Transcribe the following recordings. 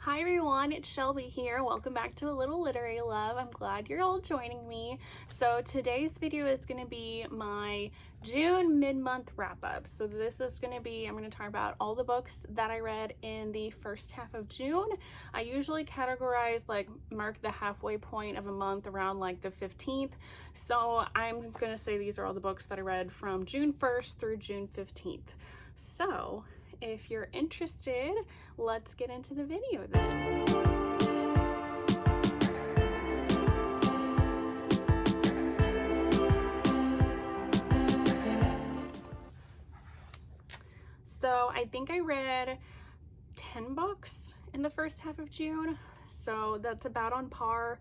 Hi everyone, it's Shelby here. Welcome back to A Little Literary Love. I'm glad you're all joining me. So today's video is going to be my June mid-month wrap-up. So this is going to be, I'm going to talk about all the books that I read in the first half of June. I usually categorize, mark the halfway point of a month around like the 15th. So I'm going to say these are all the books that I read from June 1st through June 15th. So if you're interested, let's get into the video then. So I think I read 10 books in the first half of June. So that's about on par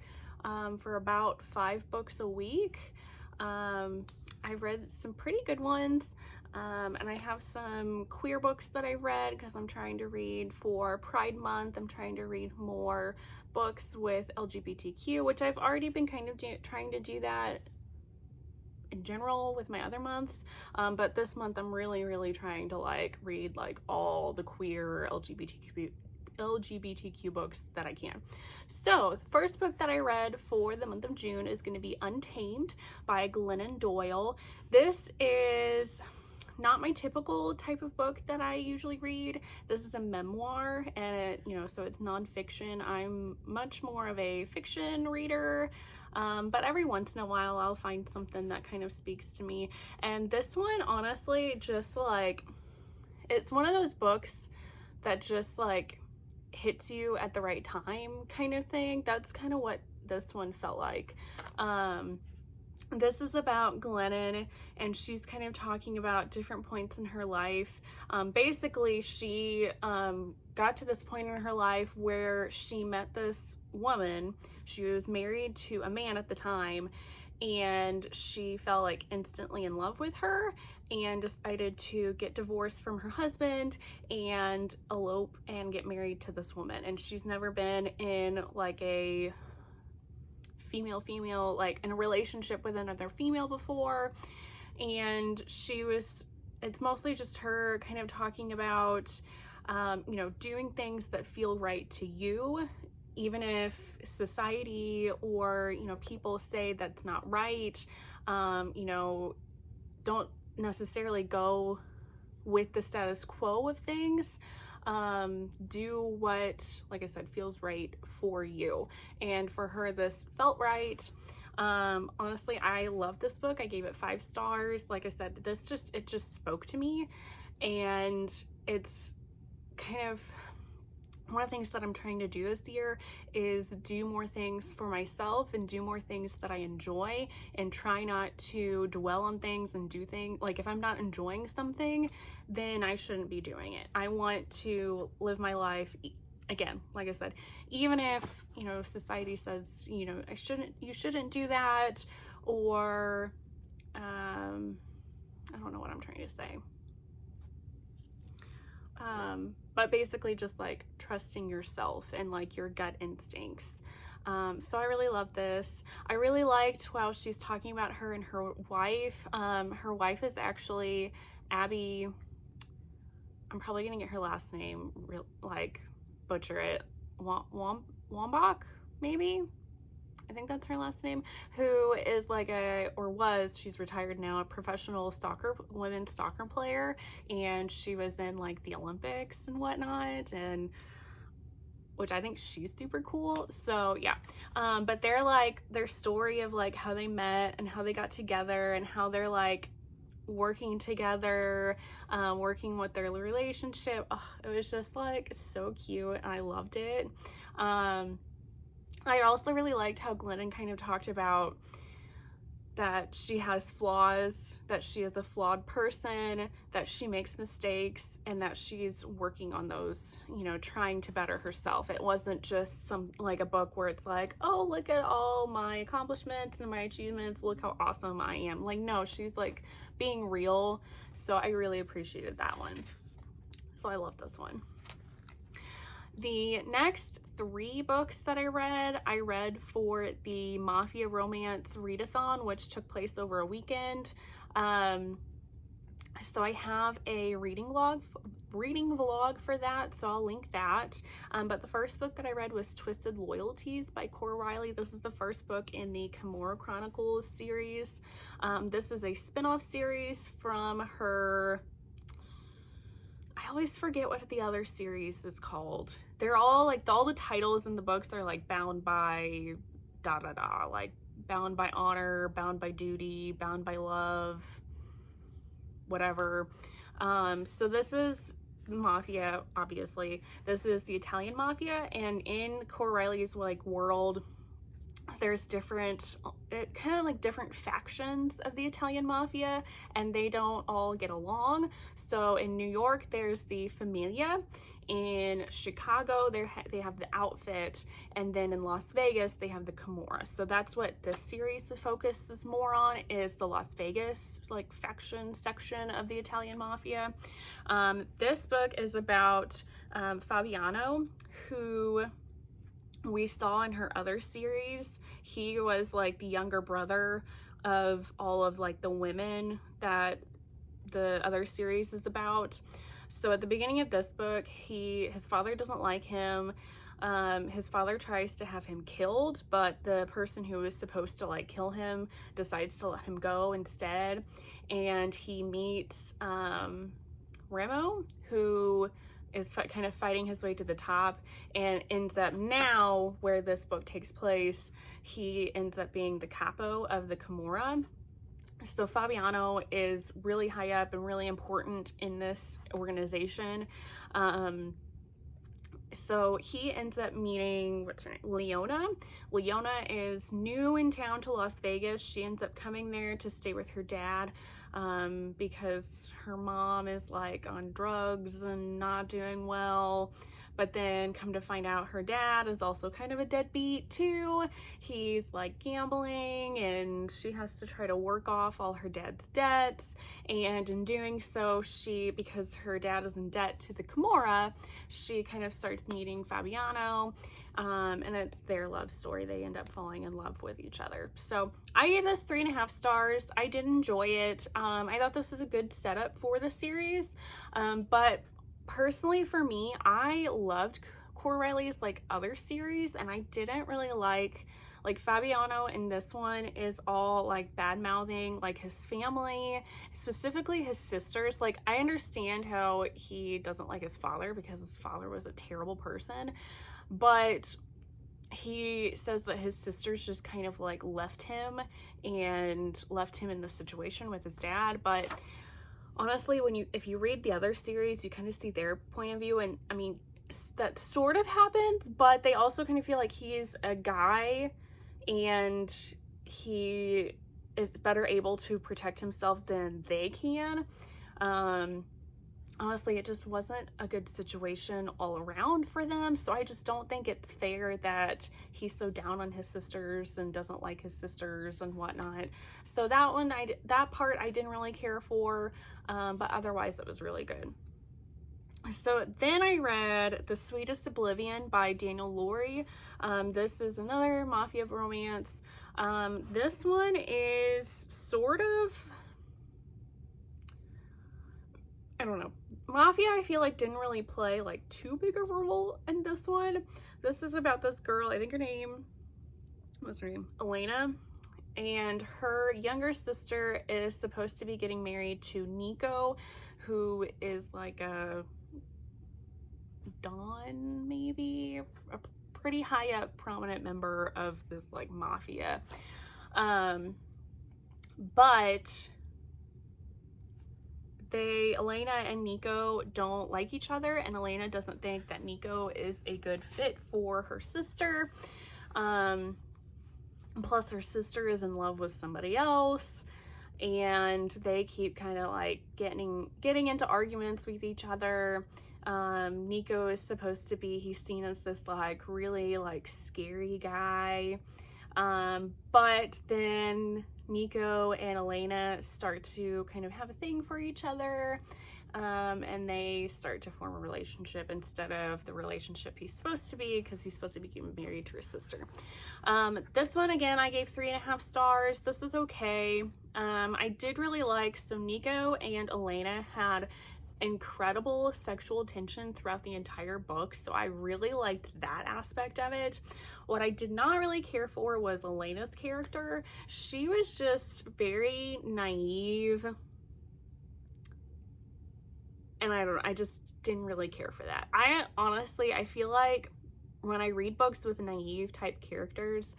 for about 5 books a week. I've read some pretty good ones. And I have some queer books that I read because I'm trying to read for Pride Month. I'm trying to read more books with LGBTQ, which I've already been kind of trying to do that in general with my other months. But this month I'm really trying to read all the queer LGBTQ books that I can. So the first book that I read for the month of June is going to be Untamed by Glennon Doyle. This is not my typical type of book that I usually read. This is a memoir, and so it's nonfiction. I'm much more of a fiction reader, but every once in a while I'll find something that kind of speaks to me. And this one, honestly, just it's one of those books that just hits you at the right time kind of thing. That's kind of what this one felt like. This is about Glennon, and she's kind of talking about different points in her life. Basically, she got to this point in her life where she met this woman. She was married to a man at the time, and she fell instantly in love with her and decided to get divorced from her husband and elope and get married to this woman. And she's never been in a female in a relationship with another female before. And it's mostly just her kind of talking about doing things that feel right to you, even if society or people say that's not right. Don't necessarily go with the status quo of things. Do what, like I said, feels right for you. And for her, this felt right. Honestly, I love this book. I gave it 5 stars. Like I said, it just spoke to me, and it's kind of one of the things that I'm trying to do this year is do more things for myself and do more things that I enjoy, and try not to dwell on things and do things. If I'm not enjoying something, then I shouldn't be doing it. I want to live my life, again, like I said, even if, society says, you shouldn't do that, or, I don't know what I'm trying to say. But basically just trusting yourself and your gut instincts. So I really love this. I really liked while she's talking about her and her wife. Her wife is actually Abby. I'm probably gonna get her last name, butcher it. Wambach, maybe? I think that's her last name, who is she's retired now, a professional women's soccer player, and she was in the Olympics and whatnot, and which I think she's super cool. So yeah, but they're their story of how they met and how they got together and how they're working together, working with their relationship. Oh, it was just so cute, and I loved it. I also really liked how Glennon kind of talked about that she has flaws, that she is a flawed person, that she makes mistakes, and that she's working on those, trying to better herself. It wasn't just a book where it's oh, look at all my accomplishments and my achievements, look how awesome I am. No, she's being real. So I really appreciated that one. So I love this one. The next 3 books that I read for the Mafia Romance Readathon, which took place over a weekend. So I have a reading log reading vlog for that, so I'll link that. But the first book that I read was Twisted Loyalties by Cora Reilly. This is the first book in the Kimora Chronicles series. This is a spin-off series from her, I always forget what the other series is called. They're all like, all the titles in the books are like bound by da da da, like bound by honor, bound by duty, bound by love, whatever. So this is Mafia, obviously. This is the Italian Mafia, and in Cora Reilly's like world, there's different, kind of like different factions of the Italian Mafia, and they don't all get along. So in New York, there's the Familia. In Chicago, they have the Outfit, and then in Las Vegas, they have the Kimora. So that's what this series focuses more on, is the Las Vegas like faction section of the Italian Mafia. This book is about Fabiano, who we saw in her other series. He was like the younger brother of all of like the women that the other series is about. So at the beginning of this book, his father doesn't like him. His father tries to have him killed, but the person who was supposed to like kill him decides to let him go instead. And he meets Remo, who is kind of fighting his way to the top, and ends up now, where this book takes place, he ends up being the capo of the Kimora. So Fabiano is really high up and really important in this organization. So he ends up meeting, what's her name? Leona. Leona is new in town to Las Vegas. She ends up coming there to stay with her dad, because her mom is like on drugs and not doing well. But then come to find out, her dad is also kind of a deadbeat too. He's like gambling, and she has to try to work off all her dad's debts. And in doing so, because her dad is in debt to the Kimora, she kind of starts meeting Fabiano, and it's their love story. They end up falling in love with each other. So I gave this 3.5 stars. I did enjoy it. I thought this was a good setup for the series, but personally for me, I loved Cora Reilly's like other series, and I didn't really like Fabiano in this one is all like bad mouthing like his family, specifically his sisters. Like, I understand how he doesn't like his father because his father was a terrible person, but he says that his sisters just kind of like left him in the situation with his dad. But honestly, if you read the other series, you kind of see their point of view, and I mean, that sort of happens, but they also kind of feel like he's a guy and he is better able to protect himself than they can. Honestly, it just wasn't a good situation all around for them, so I just don't think it's fair that he's so down on his sisters and doesn't like his sisters and whatnot. So that part I didn't really care for, but otherwise it was really good. So then I read The Sweetest Oblivion by Danielle Lowry. This is another mafia romance. This one is sort of, I don't know. Mafia, I feel like, didn't really play like too big a role in this one. This is about this girl, I think what's her name? Elena. And her younger sister is supposed to be getting married to Nico, who is like a Don, maybe? A pretty high up prominent member of this like mafia. But Elena and Nico don't like each other, and Elena doesn't think that Nico is a good fit for her sister. Plus her sister is in love with somebody else, and they keep kind of like getting into arguments with each other. Nico is supposed to be, he's seen as this like really like scary guy, but then Nico and Elena start to kind of have a thing for each other, and they start to form a relationship instead of the relationship he's supposed to be, because he's supposed to be getting married to her sister. This one, again, I gave 3.5 stars. This was okay. I did really like, so Nico and Elena had incredible sexual tension throughout the entire book, so I really liked that aspect of it. What I did not really care for was Elena's character. She was just very naive, and I just didn't really care for that. I feel like when I read books with naive type characters,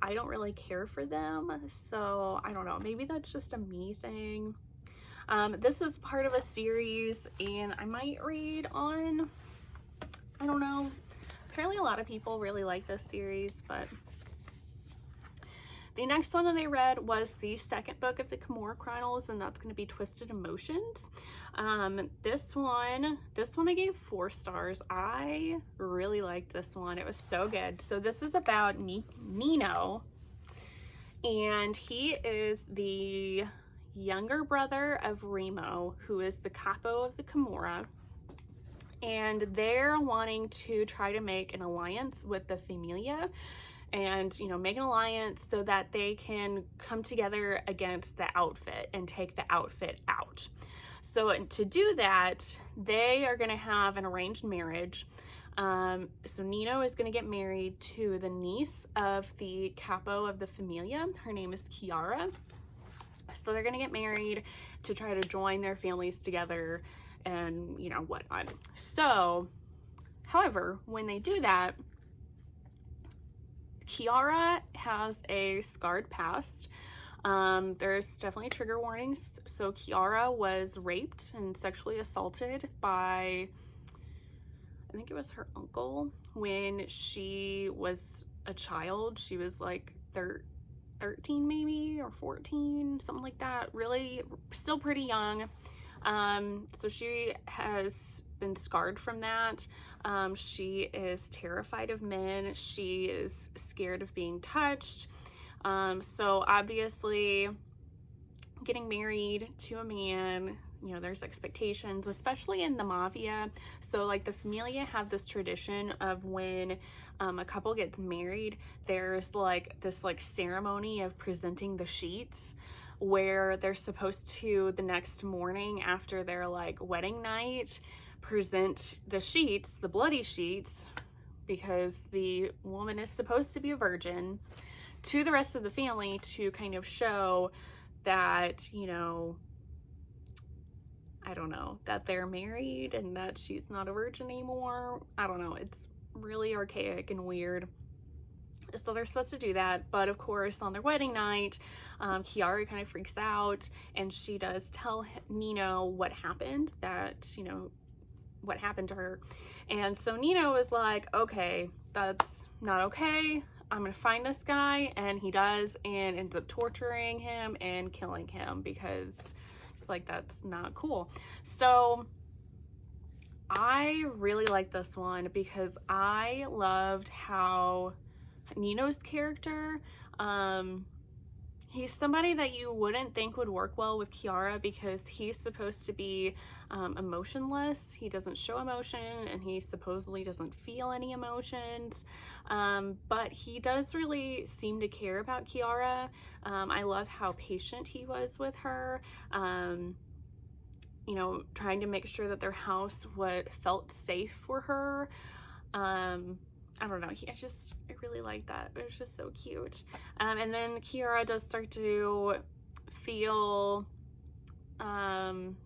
I don't really care for them. So I don't know, maybe that's just a me thing. This is part of a series, and I might read on, I don't know. Apparently a lot of people really like this series, but the next one that I read was the second book of the Kimura Chronicles, and that's going to be Twisted Emotions. This one I gave 4 stars. I really liked this one. It was so good. So this is about Nino, and he is the younger brother of Remo, who is the capo of the Kimura, and they're wanting to try to make an alliance with the Familia, and, you know, make an alliance so that they can come together against the outfit and take the outfit out. So to do that, they are going to have an arranged marriage. So Nino is going to get married to the niece of the capo of the Familia. Her name is Chiara. So they're going to get married to try to join their families together and, you know, whatnot. So, however, when they do that, Chiara has a scarred past. There's definitely trigger warnings. So Chiara was raped and sexually assaulted by, I think it was her uncle, when she was a child. She was like 13 maybe, or 14, something like that. Really, still pretty young. So she has been scarred from that. She is terrified of men. She is scared of being touched. So obviously getting married to a man, you know, there's expectations, especially in the mafia. So like the Familia have this tradition of when a couple gets married, there's like this like ceremony of presenting the sheets, where they're supposed to, the next morning after their like wedding night, present the sheets, the bloody sheets, because the woman is supposed to be a virgin, to the rest of the family to kind of show that, you know, I don't know, that they're married and that she's not a virgin anymore. I don't know, it's really archaic and weird. So they're supposed to do that, but of course on their wedding night, Chiara kind of freaks out, and she does tell Nino what happened, that, you know, what happened to her. And so Nino is like, okay, that's not okay. I'm gonna find this guy, and he does, and ends up torturing him and killing him, because it's like, that's not cool. So I really like this one because I loved how Nino's character, he's somebody that you wouldn't think would work well with Chiara, because he's supposed to be emotionless. He doesn't show emotion, and he supposedly doesn't feel any emotions, but he does really seem to care about Chiara. I love how patient he was with her, you know, trying to make sure that their house felt safe for her. I don't know, I really like that. It was just so cute. And then Chiara does start to feel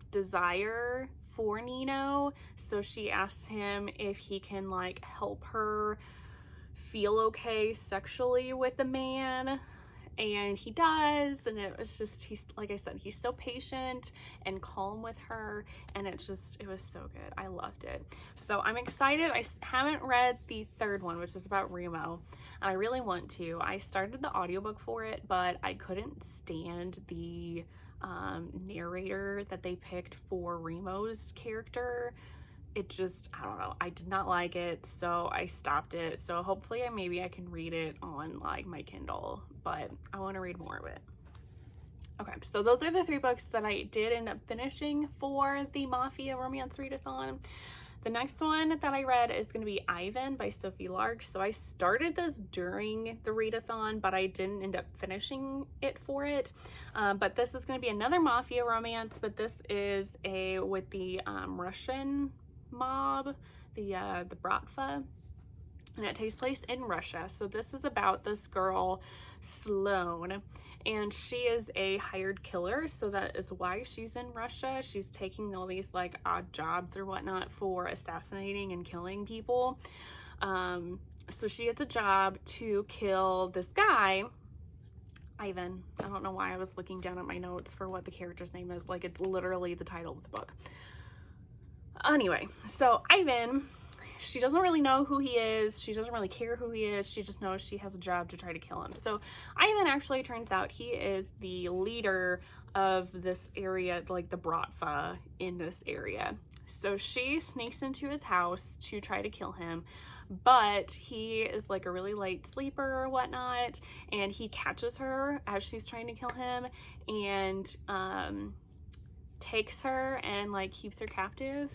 desire for Nino, so she asks him if he can like help her feel okay sexually with a man, and he does. And it was just, he's, like I said, he's so patient and calm with her, and it was so good. I loved it. So I'm excited. I haven't read the third one, which is about Remo, and I really want to. I started the audiobook for it, but I couldn't stand the narrator that they picked for Remo's character. It just, I don't know, I did not like it, so I stopped it. So hopefully maybe I can read it on like my Kindle, but I want to read more of it. Okay, so those are the 3 books that I did end up finishing for the Mafia Romance Readathon. The next one that I read is going to be Ivan by Sophie Lark. So I started this during the readathon, but I didn't end up finishing it for it. But this is going to be another mafia romance, but this is with the Russian mob, the Bratva, and it takes place in Russia. So this is about this girl, Sloane, and she is a hired killer, so that is why she's in Russia. She's taking all these like odd jobs or whatnot for assassinating and killing people. So she gets a job to kill this guy, Ivan. I don't know why I was looking down at my notes for what the character's name is, like it's literally the title of the book. Anyway, so Ivan, she doesn't really know who he is. She doesn't really care who he is. She just knows she has a job to try to kill him. So Ivan actually turns out he is the leader of this area, like the Bratva in this area. So she sneaks into his house to try to kill him, but he is like a really light sleeper or whatnot, and he catches her as she's trying to kill him and takes her and like keeps her captive,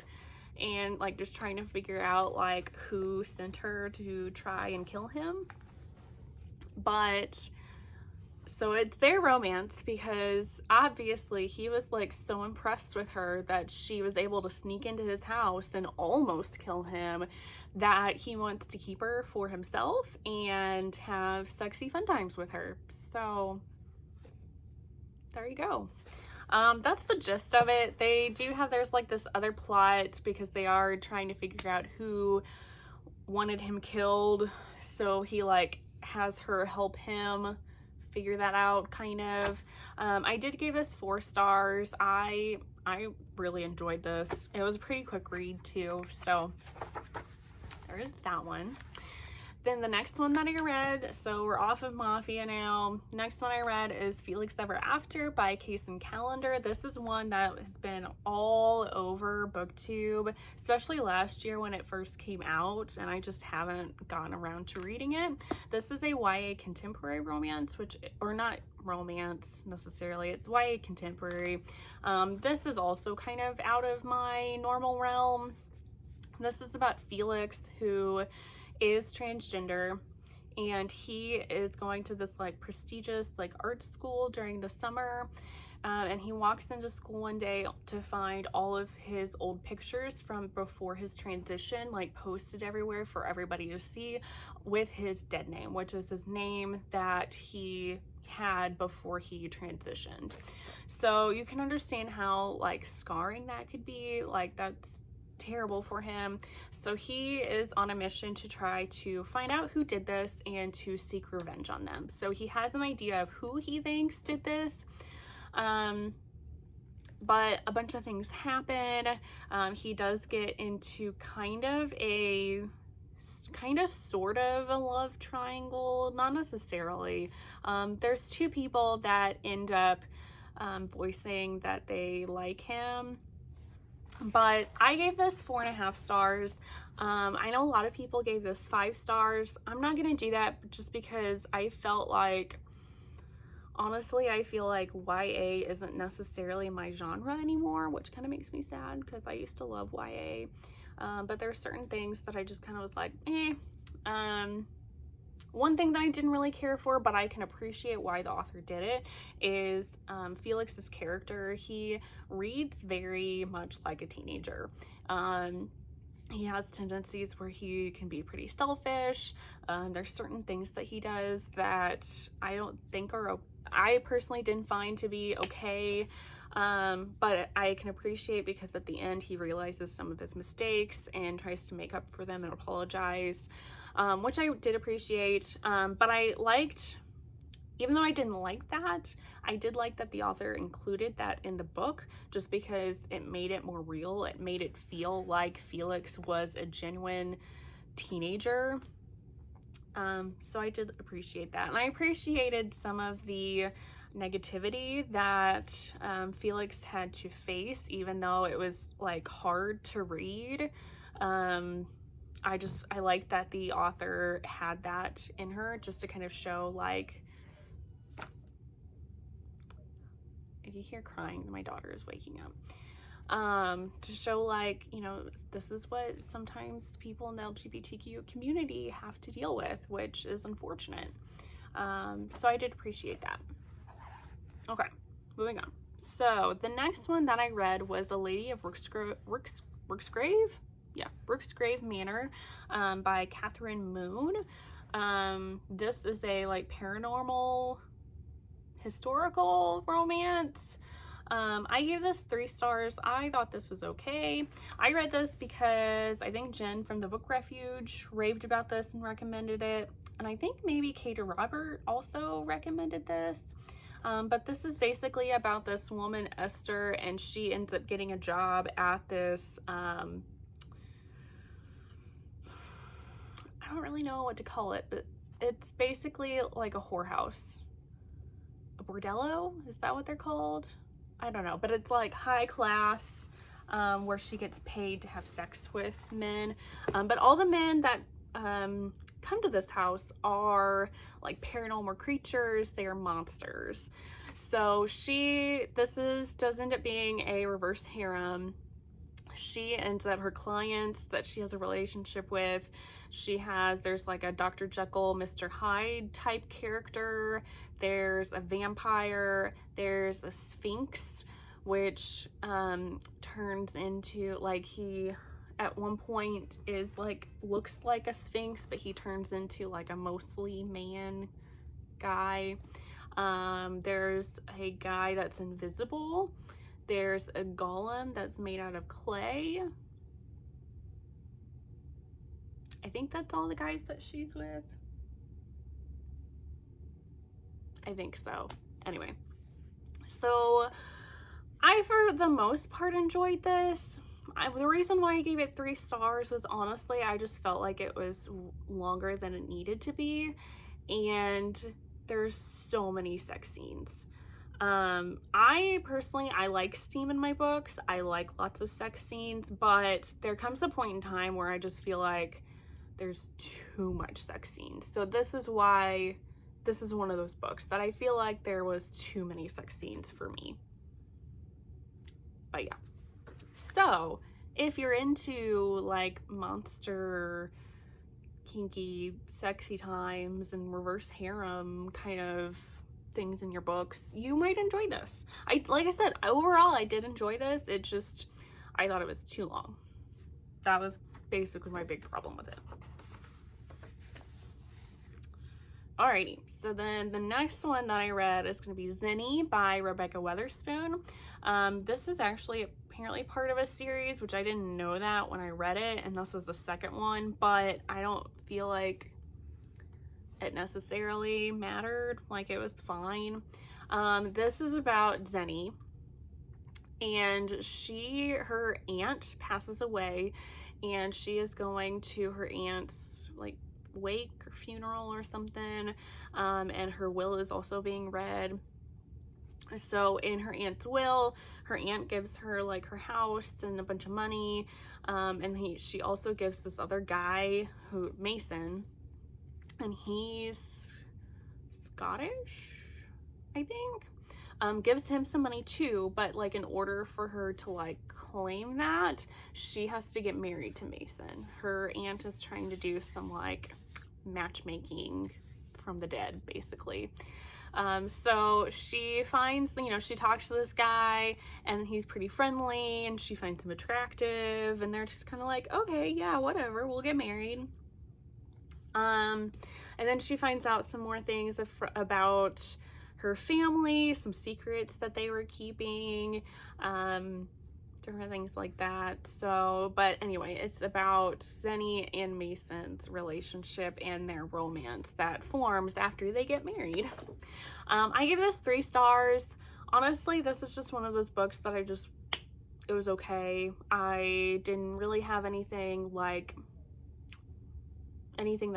and like just trying to figure out like who sent her to try and kill him. But so it's their romance because obviously he was like so impressed with her that she was able to sneak into his house and almost kill him, that he wants to keep her for himself and have sexy fun times with her. So there you go. That's the gist of it. They do have, there's like this other plot because they are trying to figure out who wanted him killed. So he like has her help him figure that out, kind of. I did give this 4 stars. I really enjoyed this. It was a pretty quick read too. So there's that one. Then the next one that I read, so we're off of Mafia now. Next one I read is Felix Ever After by Kacen Callendar. This is one that has been all over BookTube, especially last year when it first came out, and I just haven't gotten around to reading it. This is a YA contemporary romance, or not romance necessarily, it's YA contemporary. This is also kind of out of my normal realm. This is about Felix, who is transgender, and he is going to this like prestigious like art school during the summer, and he walks into school one day to find all of his old pictures from before his transition like posted everywhere for everybody to see, with his dead name, which is his name that he had before he transitioned. So you can understand how like scarring that could be. Like, that's terrible for him. So he is on a mission to try to find out who did this and to seek revenge on them. So he has an idea of who he thinks did this, but a bunch of things happen. He does get into sort of a love triangle, not necessarily. There's 2 people that end up voicing that they like him. But I gave this 4.5 stars. I know a lot of people gave this 5 stars. I'm not gonna do that just because I felt like, honestly, I feel like YA isn't necessarily my genre anymore, which kind of makes me sad because I used to love YA. But there are certain things that I just kind of was like, eh. One thing that I didn't really care for, but I can appreciate why the author did it, is Felix's character. He reads very much like a teenager. He has tendencies where he can be pretty selfish. There's certain things that he does that I don't think I personally didn't find to be okay. But I can appreciate because at the end he realizes some of his mistakes and tries to make up for them and apologize. Which I did appreciate, but I liked, even though I didn't like that, I did like that the author included that in the book, just because it made it more real. It made it feel like Felix was a genuine teenager. So I did appreciate that, and I appreciated some of the negativity that Felix had to face, even though it was like hard to read. I like that the author had that in her, just to kind of show, like, if you hear crying, my daughter is waking up. to show, like, you know, this is what sometimes people in the LGBTQ community have to deal with, which is unfortunate. So I did appreciate that. Okay, moving on. So the next one that I read was A Lady of Rooksgrave? Yeah, Rooksgrave Manor, by Kathryn Moon. This is a, like, paranormal historical romance. I gave this 3 stars. I thought this was okay. I read this because I think Jen from the Book Refuge raved about this and recommended it. And I think maybe Kate or Robert also recommended this. But this is basically about this woman, Esther, and she ends up getting a job at this, I don't really know what to call it, but it's basically like a whorehouse. A bordello? Is that what they're called? I don't know, but it's like high class, where she gets paid to have sex with men. But all the men that come to this house are like paranormal creatures. They are monsters. So this does end up being a reverse harem. She ends up, her clients that she has a relationship with, there's like a Dr. Jekyll, Mr. Hyde type character. There's a vampire. There's a sphinx, which turns into, like, he at one point is like, looks like a sphinx, but he turns into like a mostly man guy. There's a guy that's invisible. There's a golem that's made out of clay. I think that's all the guys that she's with. I think so. Anyway, so I, for the most part, enjoyed this. The reason why I gave it 3 stars was, honestly, I just felt like it was longer than it needed to be. And there's so many sex scenes. I personally, I like steam in my books. I like lots of sex scenes, but there comes a point in time where I just feel like there's too much sex scenes. So this is why this is one of those books that I feel like there was too many sex scenes for me. But yeah. So if you're into, like, monster, kinky, sexy times and reverse harem kind of things in your books, you might enjoy this. Like I said, overall, I did enjoy this. It just, I thought it was too long. That was basically my big problem with it. Alrighty, so then the next one that I read is going to be Zinni by Rebekah Weatherspoon. This is actually apparently part of a series, which I didn't know that when I read it, and this was the second one, but I don't feel like it necessarily mattered. Like, it was fine. This is about Xeni, and her aunt passes away, and she is going to her aunt's, like, wake or funeral or something, and her will is also being read. So in her aunt's will, her aunt gives her, like, her house and a bunch of money, and she also gives this other guy, Mason, and he's Scottish, I think, gives him some money too, but, like, in order for her to, like, claim that, she has to get married to Mason. Her aunt is trying to do some, like, matchmaking from the dead, basically. So she finds, she talks to this guy, and he's pretty friendly, and she finds him attractive, and they're just kind of like, okay, yeah, whatever, we'll get married. And then she finds out some more things about her family, some secrets that they were keeping, different things like that. So, but anyway, it's about Xeni and Mason's relationship and their romance that forms after they get married. I give this 3 stars. Honestly, this is just one of those books that it was okay. I didn't really have anything that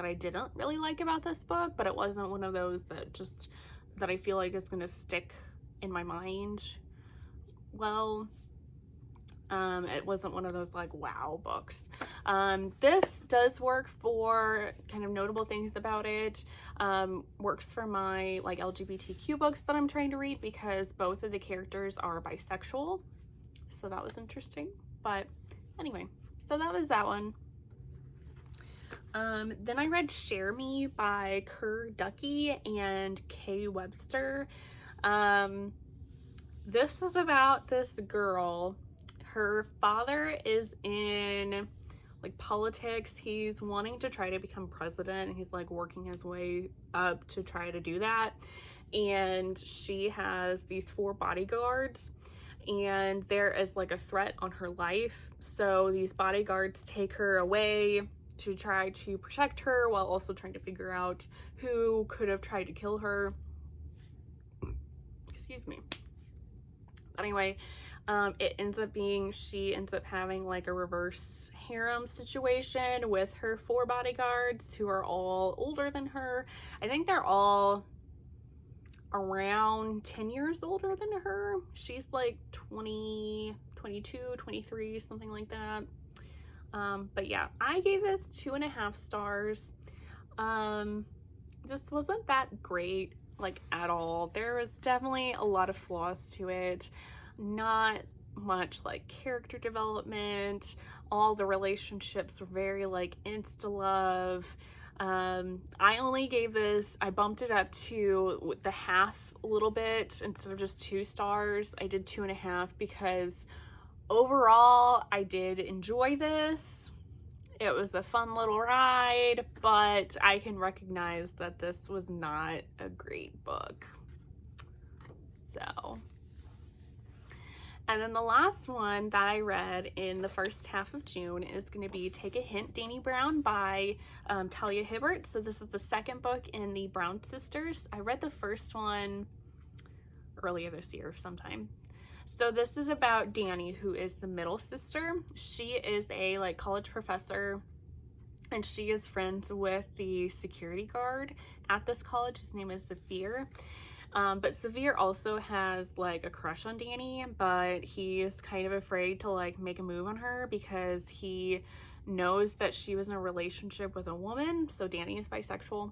I didn't really like about this book, but it wasn't one of those that I feel like is going to stick in my mind. Well, it wasn't one of those, like, wow books. This does work for kind of notable things about it. Works for my, like, LGBTQ books that I'm trying to read, because both of the characters are bisexual. so that was interesting. But anyway, so that was that one. Then I read Share Me by Dukey and Webster. This is about this girl. Her father is in like politics. He's wanting to try to become president. He's like working his way up to try to do that. And she has these 4 bodyguards, and there is like a threat on her life. So these bodyguards take her away to try to protect her while also trying to figure out who could have tried to kill her. Excuse me. Anyway, it ends up being, she ends up having like a reverse harem situation with her 4 bodyguards who are all older than her. I think they're all around 10 years older than her. She's like 20, 22, 23, something like that. But yeah, I gave this 2.5 stars. This wasn't that great, like, at all. There was definitely a lot of flaws to it. Not much like character development. All the relationships were very like insta love. I only gave this, I bumped it up to the half a little bit instead of just 2 stars. I did 2.5 because overall I did enjoy this. It was a fun little ride, but I can recognize that this was not a great book. So, and then the last one that I read in the first half of June is going to be Take a Hint, Dani Brown by Talia Hibbert. So this is the second book in the Brown Sisters. I read the first one earlier this year sometime. So this is about Dani, who is the middle sister. She is a like college professor, and she is friends with the security guard at this college. His name is Zafir. But Zafir also has like a crush on Dani, but he is kind of afraid to like make a move on her because he knows that she was in a relationship with a woman. So Dani is bisexual.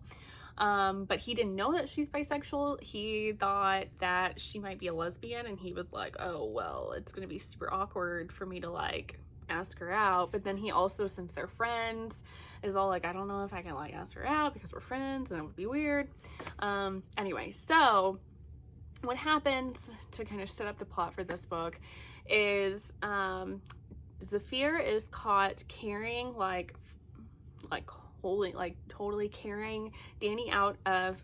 But he didn't know that she's bisexual. He thought that she might be a lesbian, and he was like, oh, well, it's gonna be super awkward for me to like ask her out. But then he also, since they're friends, is all like, I don't know if I can like ask her out because we're friends and it would be weird. Anyway, so what happens to kind of set up the plot for this book is Zafir is caught carrying totally carrying Dani out of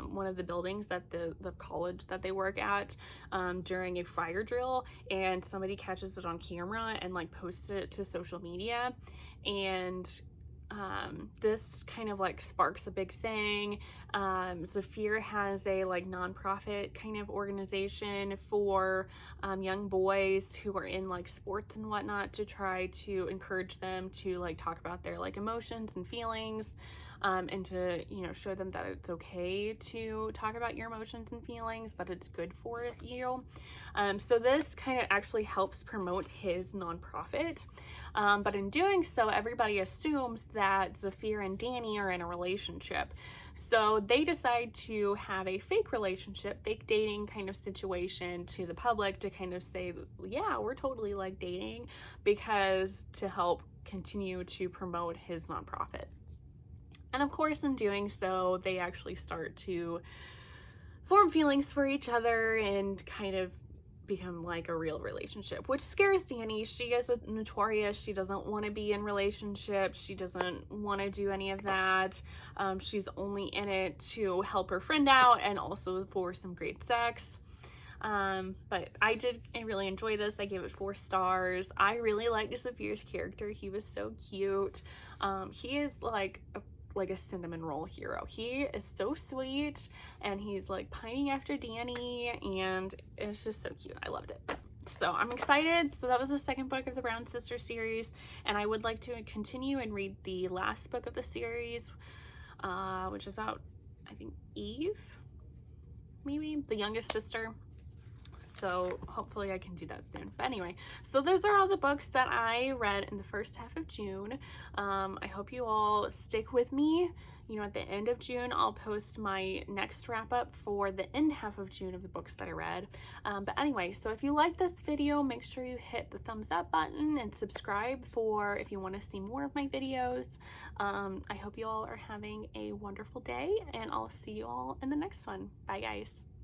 one of the buildings that the college that they work at during a fire drill, and somebody catches it on camera and like posts it to social media, and this kind of like sparks a big thing. Zafir has a like nonprofit kind of organization for young boys who are in like sports and whatnot, to try to encourage them to like talk about their like emotions and feelings, and to, you know, show them that it's okay to talk about your emotions and feelings, that it's good for you. So this kind of actually helps promote his nonprofit. But in doing so, everybody assumes that Zafir and Dani are in a relationship. So they decide to have a fake relationship, fake dating kind of situation to the public, to kind of say, yeah, we're totally like dating, because to help continue to promote his nonprofit. And of course, in doing so, they actually start to form feelings for each other and kind of become like a real relationship, which scares Dani. She is a notorious. She doesn't want to be in relationships. She doesn't want to do any of that. She's only in it to help her friend out and also for some great sex. But I really enjoy this. I gave it 4 stars. I really liked Zafir's character. He was so cute. He is like a cinnamon roll hero. He is so sweet, and he's like pining after Dani, and it's just so cute. I loved it. So I'm excited. So that was the second book of the Brown Sisters series, and I would like to continue and read the last book of the series, which is about, I think, Eve, maybe the youngest sister. So hopefully I can do that soon. But anyway, so those are all the books that I read in the first half of June. I hope you all stick with me. You know, at the end of June, I'll post my next wrap up for the end half of June of the books that I read. But anyway, so if you like this video, make sure you hit the thumbs up button and subscribe for if you want to see more of my videos. I hope you all are having a wonderful day, and I'll see you all in the next one. Bye, guys.